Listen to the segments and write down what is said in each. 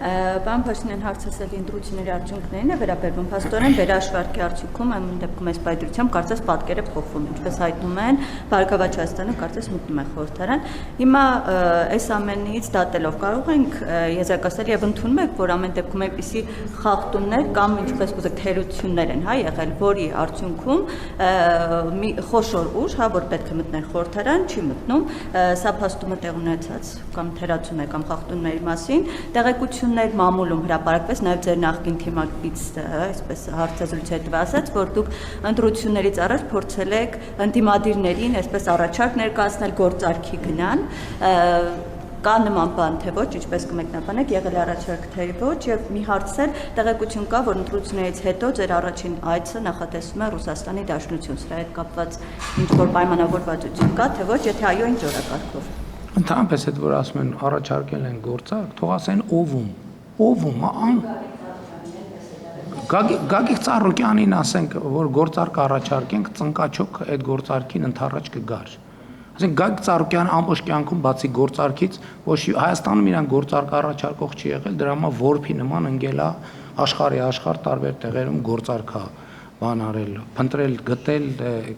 Պարոն Փաշինյան հարցասել ընտրությունների արդյունքներին է վերաբերվում փաստորեն վերաշվարկի արդյունքում այն դեպքում այս պայծրությամբ կարծես պատկերը փոխվում, ինչպես հայտնում են Բարգավաճ Հայաստանը կարծես մտնում է խորհրդարան։ Հիմա այս ամենից դատելով կարող ենք եզրակացնել եւ ընդունում եք, որ ամեն դեպքում այնպիսի խախտումներ կամ ինչպես կոզեք թերություններ են եղել, որի արդյունքում մի խոշոր ուժ, որ պետք է մտներ խորհրդարան, չի մտնում, սա փաստումը տեղ ունեցած կամ թերացում է կամ խախտումների մասին տեղեկություններ մամուլում հրապարակվեց նաև ձեր նախկին թիմակից այսպես հարցազրույցի հետ ասաց, որ դուք ընտրություններից առաջ փորձել եք ընդդիմադիրներին այսպես առաջարկ ներկայացնել գործարքի գնան կա նման բան թե ոչ, ինչպես կմեկնաբանեք, եղել է առաջարկ թե ոչ, եւ մի հարցեր տեղեկություն կա, որ ընտրություններից հետո ձեր առաջին այցը նախատեսվում է Ռուսաստանի Դաշնություն, սրա հետ կապված ինչ-որ պայմանավորվածություն կա, թե ոչ, եթե այո, ինչ օրակարգով։ Ընդհանրապես այդ որ ասում են առաջարկել են գործարք, թող ասեն ով, Գագիկ Ծառուկյանին ասենք, որ գործարք առաջարկենք, ծնկաչոք այդ գործարքին ընդառաջ կգար։ Ասենք Գագիկ Ծառուկյանը ամբողջ կյանքում բացի գործարքից ոչ Հայաստանում իրան գործարք առաջարկող չի եղել, դրա համար որփի նման ընկել է աշխարհ տարբեր տեղերում գործարքա բան արել, փնտրել, գտել,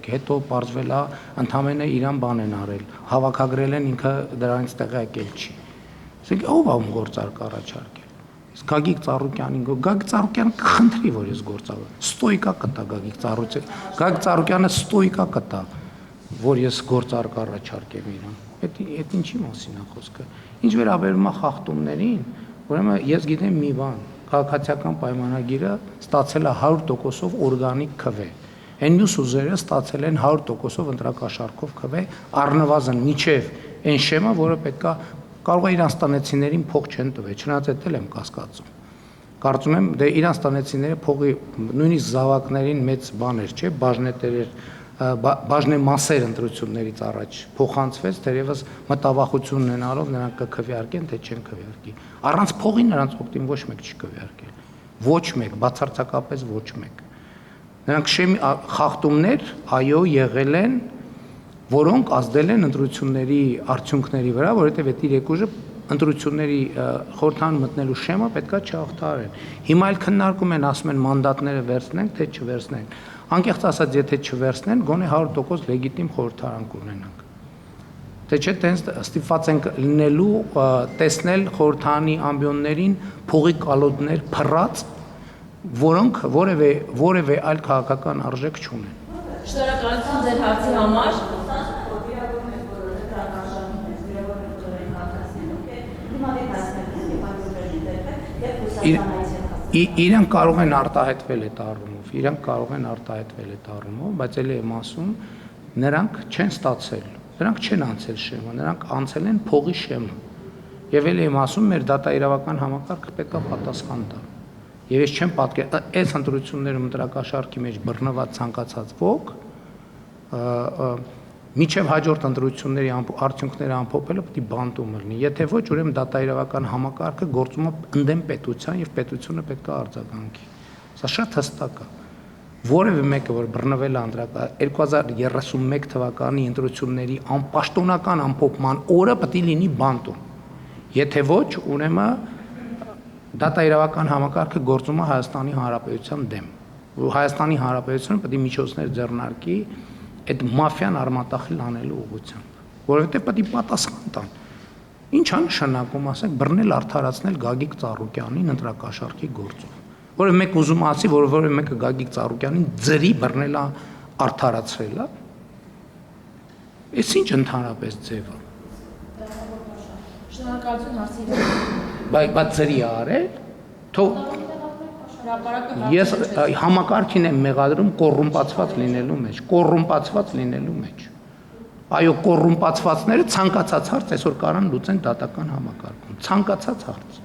հետո պարզվել է ընդամենը իրան բան են արել, հավաքագրել են ինքը դրանից տեղյակել չի։ Ասենք ով է գործարք առաջարկել։ Իսկ Գագիկ Ծառուկյանը կխնդրի, որ ես գործարք ստոյկա կտա Գագիկ Ծառուկյանը ստոյկա կտա, որ ես գործարք առաջարկեմ իրան։ Այդ ինչի մասին է խոսքը։ Ինչ վերաբերում է խախտումներին, ուրեմն ես գիտեմ մի բան, քաղաքացիական պայմանագիրը ստացել է 100%-ով օրգանիկ քվե։ Այն մյուս ուժերը ստացել են 100%-ով ընտրակաշառքով քվե, առնվազն միջև այն շեմը, որը պետքա կարող է իրանց տնեցիներին փող չեն տվել, չնայած էլ եմ կասկածում։ Կարծում եմ դե իրանց տնեցիները փողի նույնիսկ զավակներին մեծ բաներ, չէ, բաժնեմասեր ընտրություններից առաջ փոխանցվեց, դերևս մտավախություն ունենալով նրանք կքվեարկեն, թե չեն քվեարկի։ Առանց փողի նրանց օգտին ոչ մեկ չի քվեարկել։ Ոչ մեկ, բացարձակապես ոչ մեկ։ Նրանք խախտումներ, այո, եղել են, որոնք ազդել են ընտրությունների արդյունքների վրա, որովհետև այդ իրեկուժը ընտրությունների խորհրդարան մտնելու շեմը պետքա չհաղթահարեն։ Հիմա էլ քննարկում են, ասում են մանդատները վերցնենք, թե չվերցնենք։ Անկեղծ ասած, եթե չվերցնեն, գոնե 100% լեգիտիմ խորհրդարան կունենանք։ Թե չէ, տենց ստիպված ենք լինելու տեսնել խորհրդարանի ամբիոններին փողի կալոդներ փռած, որոնք որևէ այլ քաղաքական արժեք չունեն։ Շնորհակալություն ձեր հարցի համար։ Իրանք կարող են արտահայտվել այդ առումով, բայց ելի եմ ասում, նրանք չեն ստացել, նրանք չեն անցել շեմը, նրանք անցել են փողի շեմը։ Եվ ելի եմ ասում, մեր դատաիրավական համակարգը պետք է պատասխան տա։ Եվ ես չեմ պատկերացնում, այս ընտրություններում ընտրակաշառքի մեջ բռնված ցանկացած ոք, միջև հաջորդ ընտրությունների արդյունքները ամփոփելը պետք է բանտում լինի։ Եթե ոչ, ուրեմն դատաիրավական համակարգը գործում է ընդդեմ պետության եւ պետությունը պետք է արձագանքի։ Սա շատ հստակ է։ Որևէ մեկը, որ բռնվել է 2031 թվականի ընտրությունների անպաշտոնական ամփոփման օրը պետք է լինի բանտում։ Եթե ոչ, ուրեմն դատաիրավական համակարգը գործում է Հայաստանի Հանրապետության դեմ։ Հայաստանի Հանրապետությունը պետք է միջոցներ ձեռնարկի այդ մաֆիան արմատախիլ անելու ուղղությամբ, որովհետև պետք է պատասխան տան։ Ինչ է նշանակում, ասենք, բռնել արդարացնել Գագիկ Ծառուկյանին ընտրակաշառքի գործով։ Որը մեկ ուզում ասի, որը մեկը Գագիկ Ծառուկյանին ձրի բռնել է արդարացրել է։ Էս ինչ ընդհանրապես ձև է։ Շնորհակալություն հարցի։ Բայց ձրի արել, թող ես համակարգին եմ մեղադրում կոռումպացված լինելու մեջ։ Այո, կոռումպացվածները ցանկացած հարց այսօր կարան լուծեն դատական համակարգում, ցանկացած հարց։